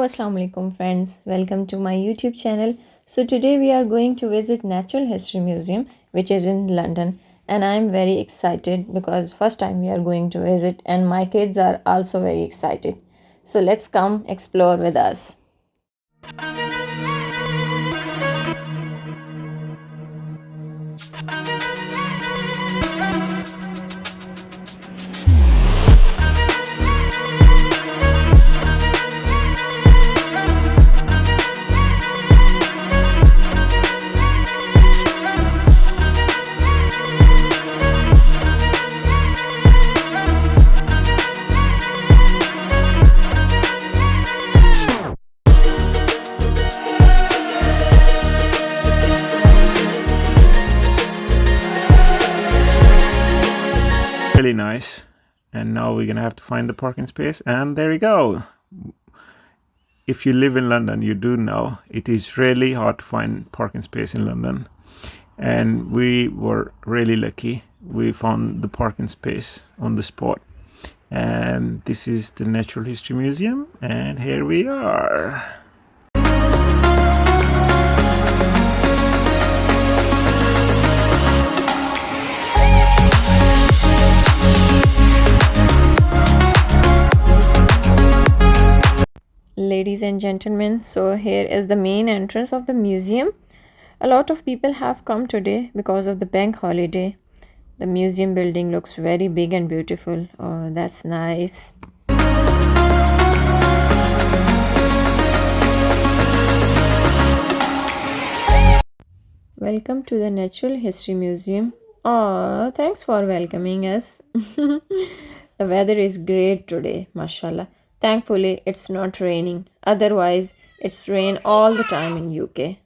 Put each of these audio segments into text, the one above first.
Assalamu alaikum friends, welcome to my YouTube channel. So today we are going to visit Natural History Museum which is in London, and I am very excited because first time we are going to visit and my kids are also very excited. So let's come explore with us. Really nice. And now we're gonna have to find the parking space, and there we go. If you live in London, you do know it is really hard to find parking space in London, and we were really lucky. We found the parking space on the spot, and this is the Natural History Museum, and here we are. Ladies and gentlemen, so here is the main entrance of the museum. A lot of people have come today because of the bank holiday. The museum building looks very big and beautiful. Oh, that's nice. Welcome to the Natural History Museum. Oh, thanks for welcoming us. The weather is great today, mashallah. Thankfully, it's not raining. Otherwise, it's rain all the time in UK.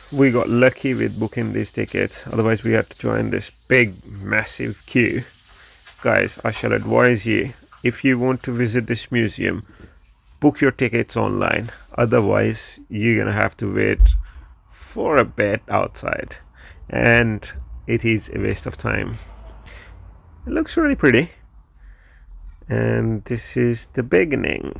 We got lucky with booking these tickets, otherwise we had to join this big massive queue. Guys, I shall advise you, if you want to visit this museum, book your tickets online, otherwise you're gonna have to wait for a bit outside, and it is a waste of time. It looks really pretty, and this is the beginning.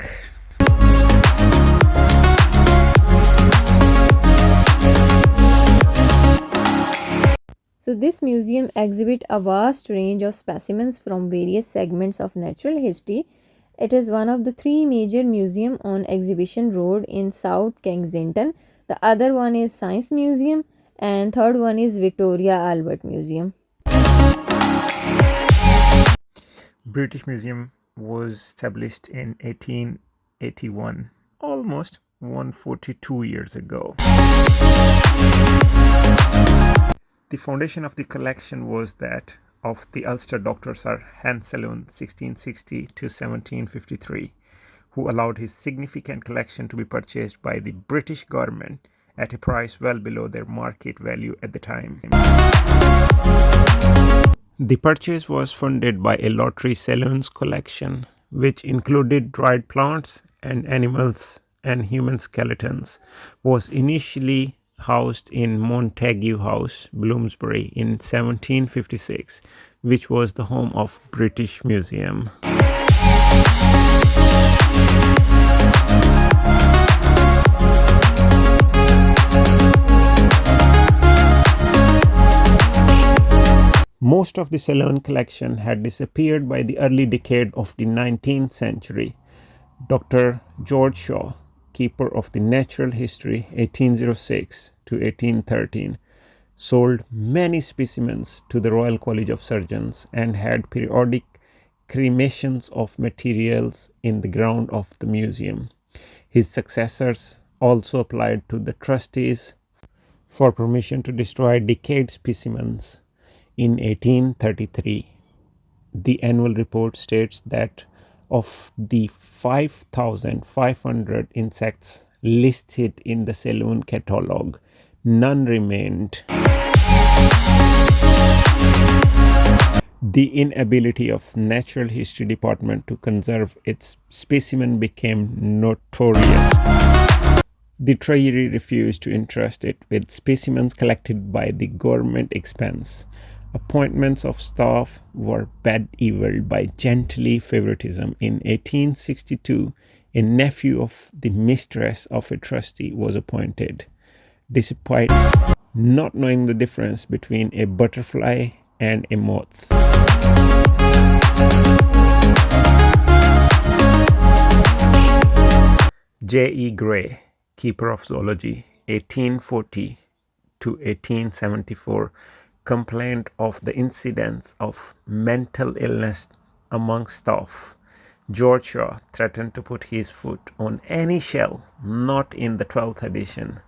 So this museum exhibits a vast range of specimens from various segments of natural history. It is one of the three major museums on Exhibition Road in South Kensington. The other one is Science Museum and third one is Victoria Albert Museum. British Museum was established in 1881, almost 142 years ago. The foundation of the collection was that of the Ulster Dr. Sir Hans Sloane 1660 to 1753, who allowed his significant collection to be purchased by the British government at a price well below their market value at the time. The purchase was funded by a lottery. Sloane's collection, which included dried plants and animals and human skeletons, was initially housed in Montague House, Bloomsbury in 1756, which was the home of British Museum. Most of the Sloane collection had disappeared by the early decade of the 19th century. Dr. George Shaw, keeper of the Natural History 1806 to 1813, sold many specimens to the Royal College of Surgeons and had periodic cremations of materials in the ground of the museum. His successors also applied to the trustees for permission to destroy decayed specimens in 1833. The annual report states that of the 5,500 insects listed in the Sloane catalogue, None remained. The inability of Natural History Department to conserve its specimen became notorious. The Treasury refused to entrust it with specimens collected by the government expense. Appointments of staff were bedeviled by gently favoritism. In 1862, a nephew of the mistress of a trustee was appointed. Despite not knowing the difference between a butterfly and a moth. J. E. Gray, Keeper of Zoology, 1840 to 1874, complained of the incidence of mental illness among staff. George Shaw threatened to put his foot on any shell not in the 12th edition.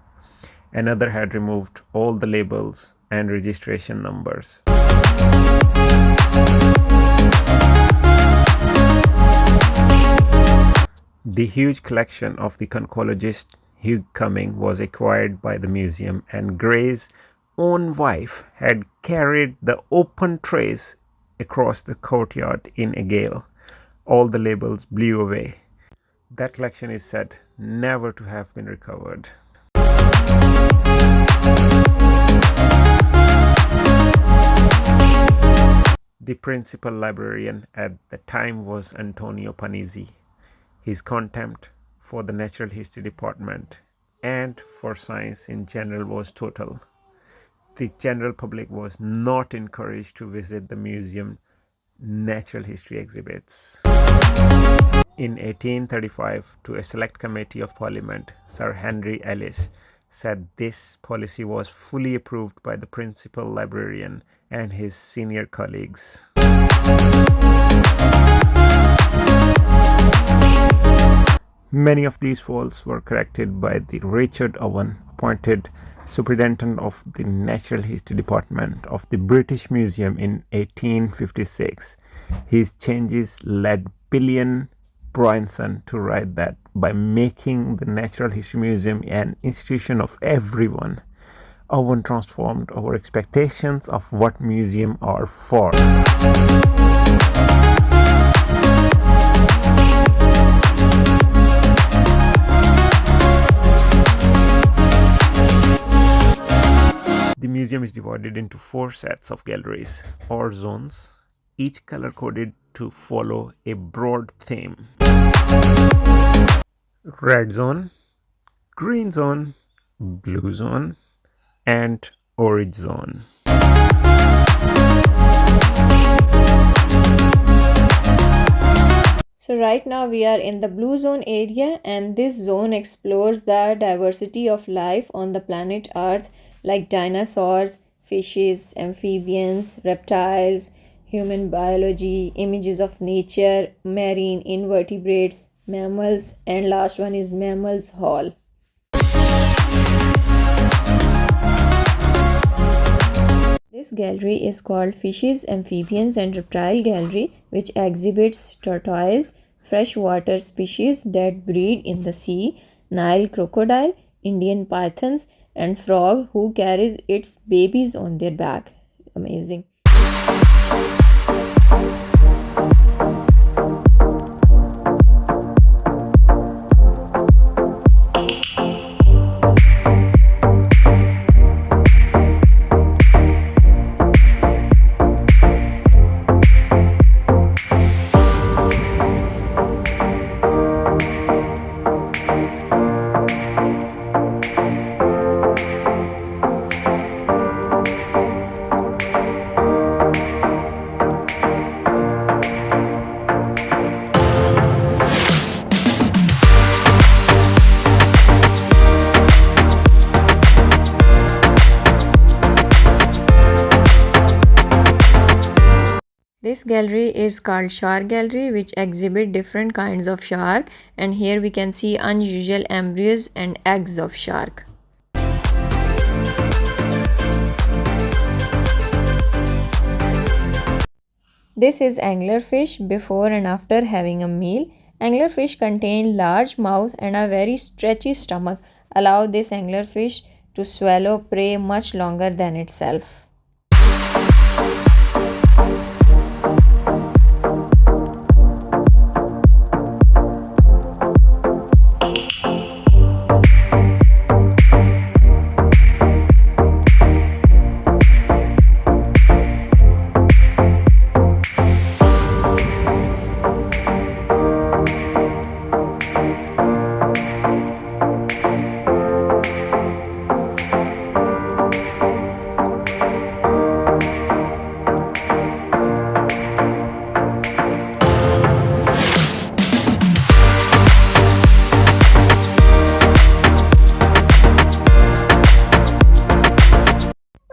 Another had removed all the labels and registration numbers. The huge collection of the conchologist Hugh Cumming was acquired by the museum, and Gray's own wife had carried the open trays across the courtyard in a gale. All the labels blew away. That collection is said never to have been recovered. The principal librarian at the time was Antonio Panizzi. His contempt for the Natural History Department and for science in general was total. The general public was not encouraged to visit the museum natural history exhibits. In 1835, to a select committee of Parliament, Sir Henry Ellis said this policy was fully approved by the principal librarian and his senior colleagues. Many of these faults were corrected by the Richard Owen, appointed Superintendent of the Natural History Department of the British Museum in 1856. His changes led Billion Bryanson to write that by making the Natural History Museum an institution of everyone, Owen transformed our expectations of what museums are for. The museum is divided into 4 sets of galleries or zones, each color coded to follow a broad theme. Red zone, green zone, blue zone, and orange zone. So right now we are in the blue zone area, and this zone explores the diversity of life on the planet Earth, like dinosaurs, fishes, amphibians, reptiles, human biology, images of nature, marine invertebrates, mammals, and last one is mammals hall. This gallery is called Fishes, Amphibians and Reptile Gallery, which exhibits tortoise, freshwater species that breed in the sea, Nile crocodile, Indian pythons, and frog who carries its babies on their back. Amazing. This gallery is called Shark Gallery, which exhibit different kinds of shark, and here we can see unusual embryos and eggs of shark. This is anglerfish before and after having a meal. Anglerfish contain large mouth and a very stretchy stomach, allow this anglerfish to swallow prey much longer than itself.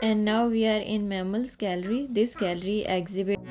And now we are in Mammals Gallery. This gallery exhibits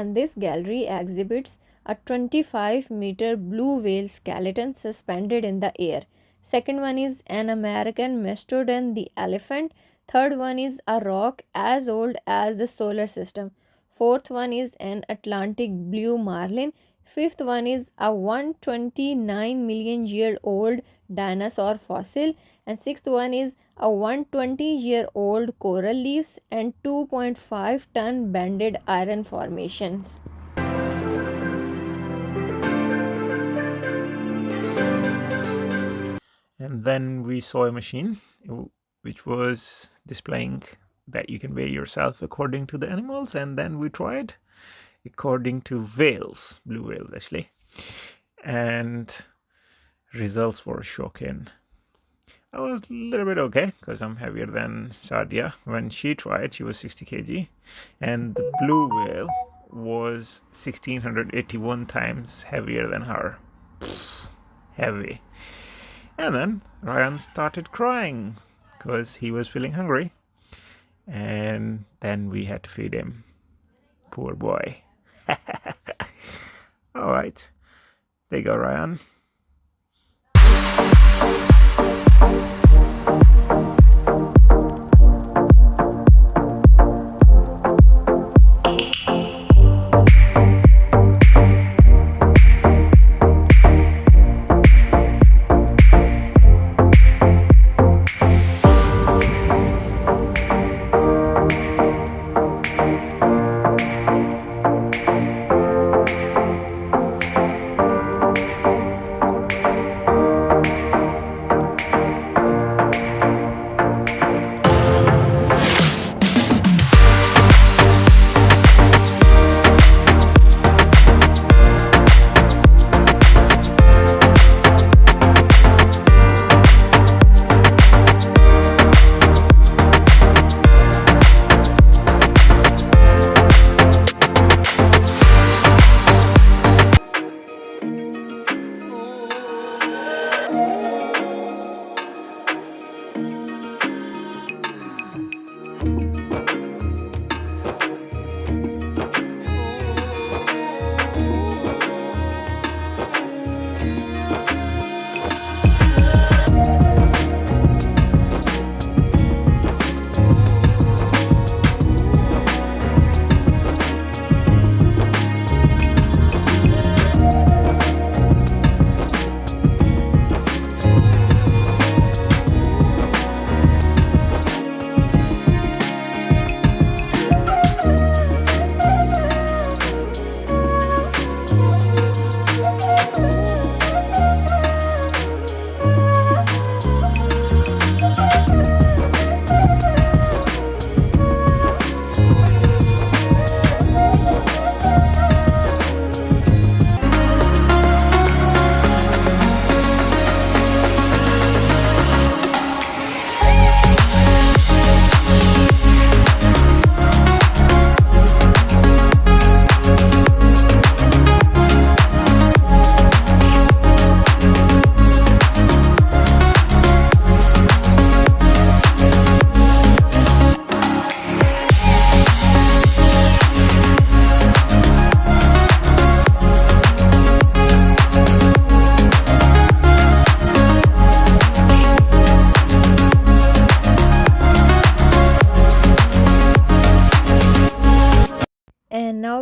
and this gallery exhibits a 25-meter blue whale skeleton suspended in the air. Second one is an American mastodon, the elephant. Third one is a rock as old as the solar system. Fourth one is an Atlantic blue marlin. Fifth one is a 129 million year old dinosaur fossil. And sixth one is a 120-year-old coral reefs and 2.5-ton banded iron formations. And then we saw a machine which was displaying that you can weigh yourself according to the animals, and then we tried according to whales, blue whales actually, and results were shocking. I was a little bit okay because I'm heavier than Sadia. When she tried, she was 60 kg, and the blue whale was 1681 times heavier than her. Heavy. And then Ryan started crying because he was feeling hungry, and then we had to feed him. Poor boy. All right, there you go, Ryan.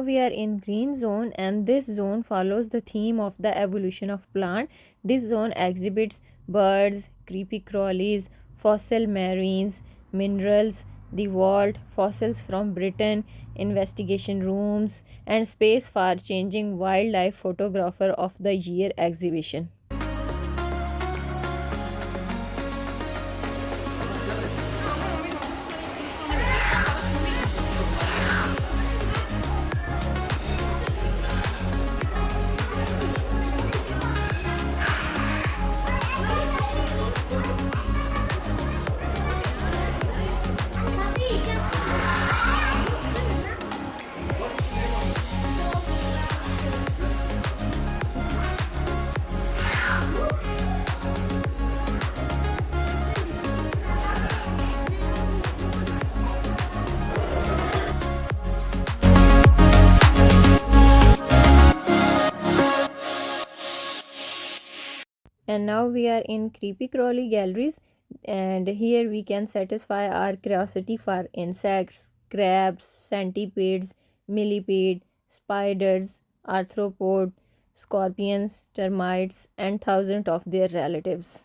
we are in green zone, and this zone follows the theme of the evolution of plant. This zone exhibits birds, creepy crawlies, fossil marines, minerals, the vault, fossils from Britain, investigation rooms, and space for changing wildlife photographer of the year exhibition. And now we are in creepy crawly galleries, and here we can satisfy our curiosity for insects, crabs, centipedes, millipede, spiders, arthropod, scorpions, termites, and thousands of their relatives.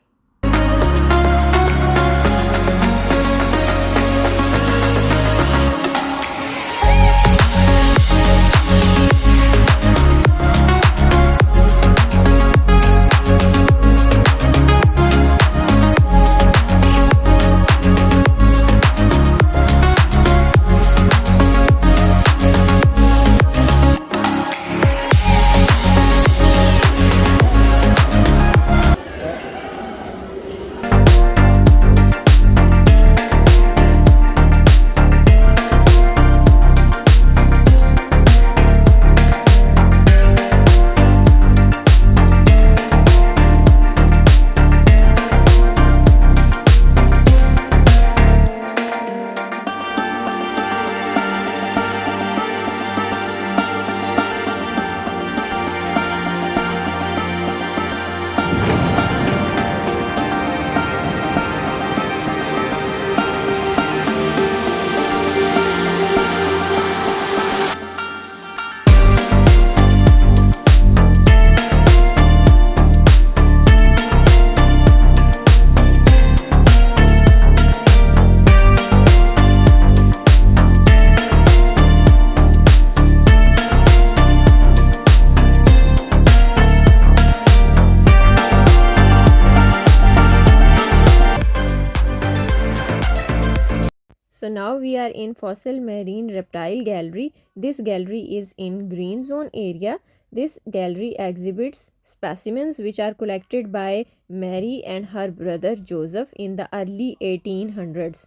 So now we are in Fossil Marine Reptile Gallery. This gallery is in green zone area. This gallery exhibits specimens which are collected by Mary and her brother Joseph in the early 1800s.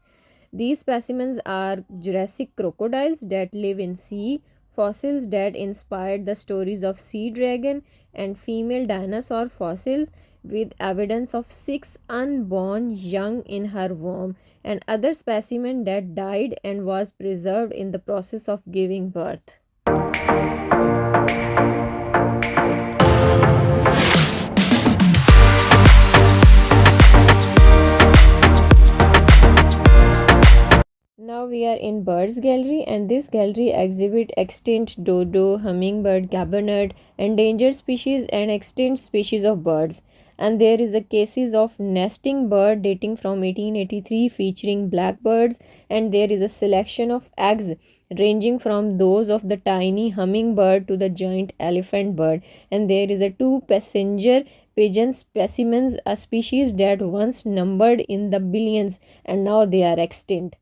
These specimens are Jurassic crocodiles that live in sea, fossils that inspired the stories of sea dragon, and female dinosaur fossils with evidence of 6 unborn young in her womb, and other specimen that died and was preserved in the process of giving birth. Now we are in Birds Gallery, and this gallery exhibit extinct dodo, hummingbird, cabernet, endangered species and extinct species of birds. And there is a cases of nesting bird dating from 1883 featuring blackbirds, and there is a selection of eggs ranging from those of the tiny hummingbird to the giant elephant bird, and there is a 2 passenger pigeon specimens, a species that once numbered in the billions and now they are extinct.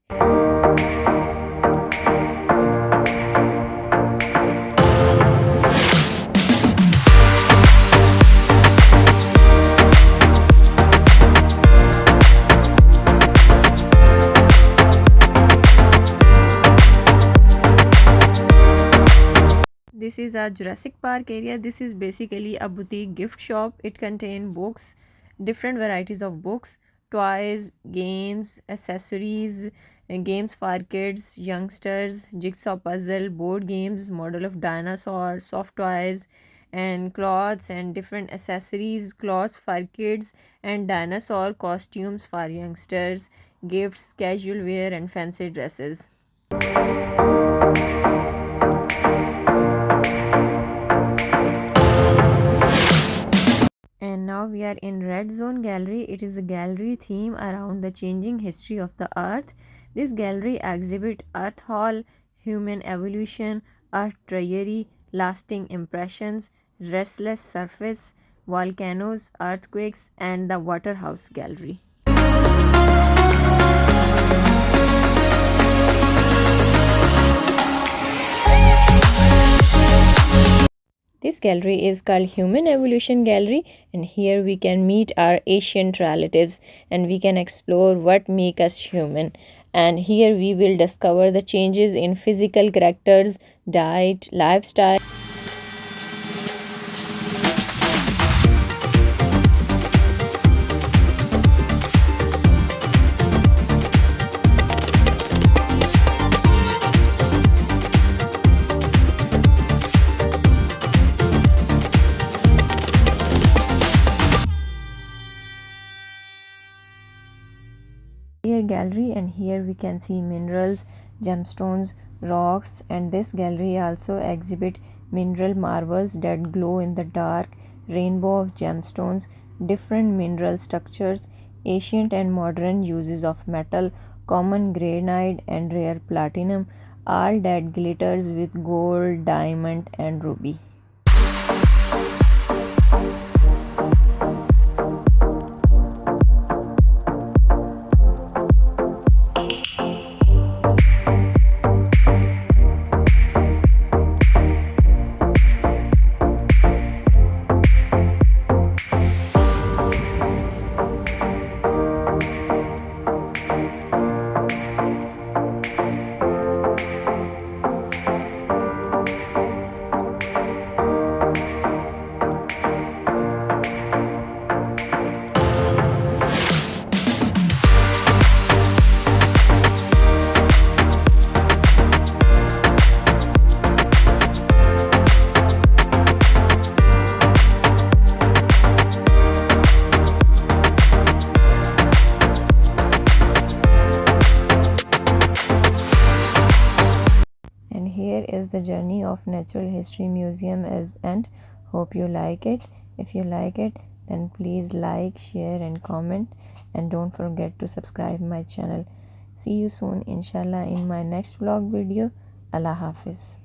This is a Jurassic Park area. This is basically a boutique gift shop. It contains books, different varieties of books, toys, games, accessories, games for kids, youngsters, jigsaw puzzle, board games, model of dinosaur, soft toys, and clothes and different accessories, clothes for kids, and dinosaur costumes for youngsters, gifts, casual wear, and fancy dresses. are in Red Zone Gallery. It is a gallery theme around the changing history of the earth. This gallery exhibit Earth Hall, human evolution, Earth Diary, lasting impressions, restless surface, volcanoes, earthquakes, and the Waterhouse Gallery. This gallery is called Human Evolution Gallery, and here we can meet our ancient relatives and we can explore what make us human. And here we will discover the changes in physical characters, diet, lifestyle. Here gallery, and here we can see minerals, gemstones, rocks, and this gallery also exhibit mineral marbles that glow in the dark, rainbow of gemstones, different mineral structures, ancient and modern uses of metal, common granite and rare platinum, all that glitters with gold, diamond, and ruby. And here is the journey of Natural History Museum as end. Hope you like it. If you like it, then please like, share, and comment, and don't forget to subscribe my channel. See you soon inshallah in my next vlog video. Allah Hafiz.